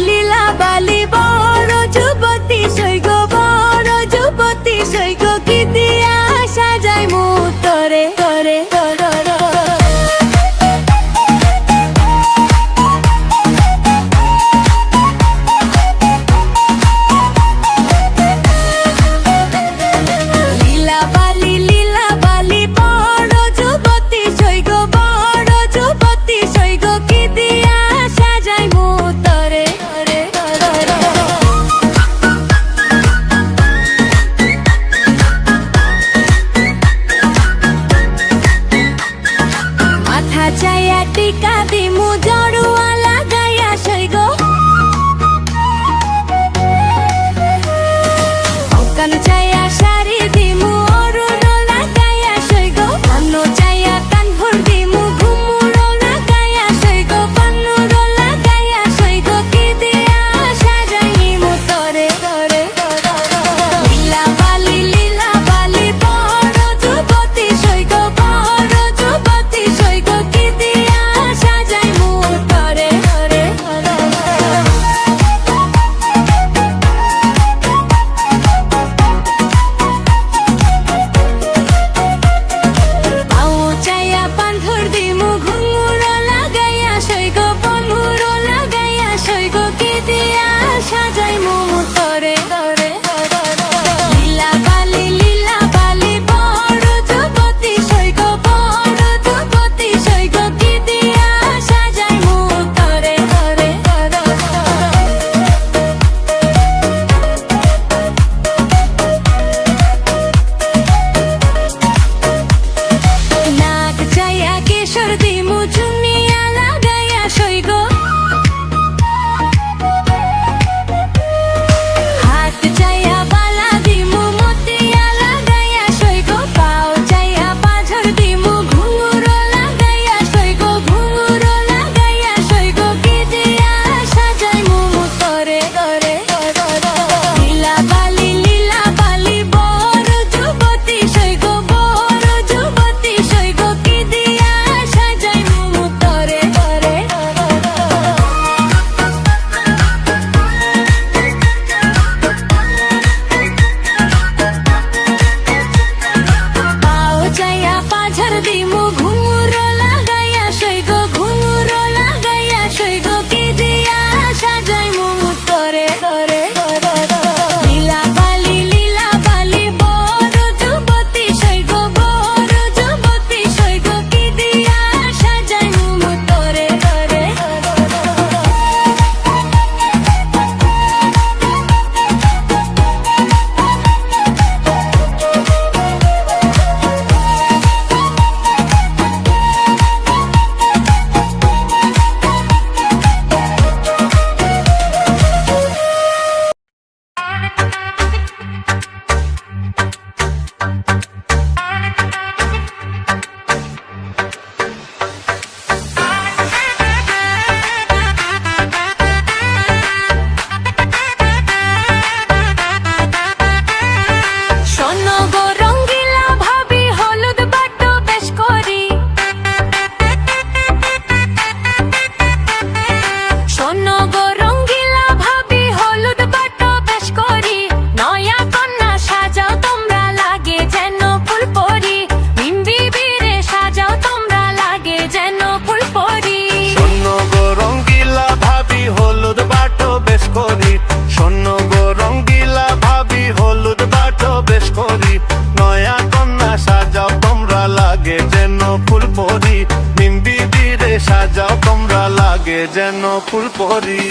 লীলা বালি বড় যুবতী সৈগ বড় যুবতী সৈগ কি দিয়া সাজাই মু তরে তরে চাইয়া টিকা দিমু জড়ুয়া লাগাইয়া সৈগ অঙ্কান চাইয়া শাড়ি দিমু অরুণ লাগাইয়া সৈগ অন্য চাইয়া কানভর দিমু ঘুমুর লাগাইয়া সৈগ পান্নুর লাগাইয়া সৈগ কি দিয়া সাজাইমু তরে তরে লীলা বালি বড় যুবতী সৈগ বড় যুবতী সৈগ সাজাও তোমরা লাগে যেন ফুলপরি।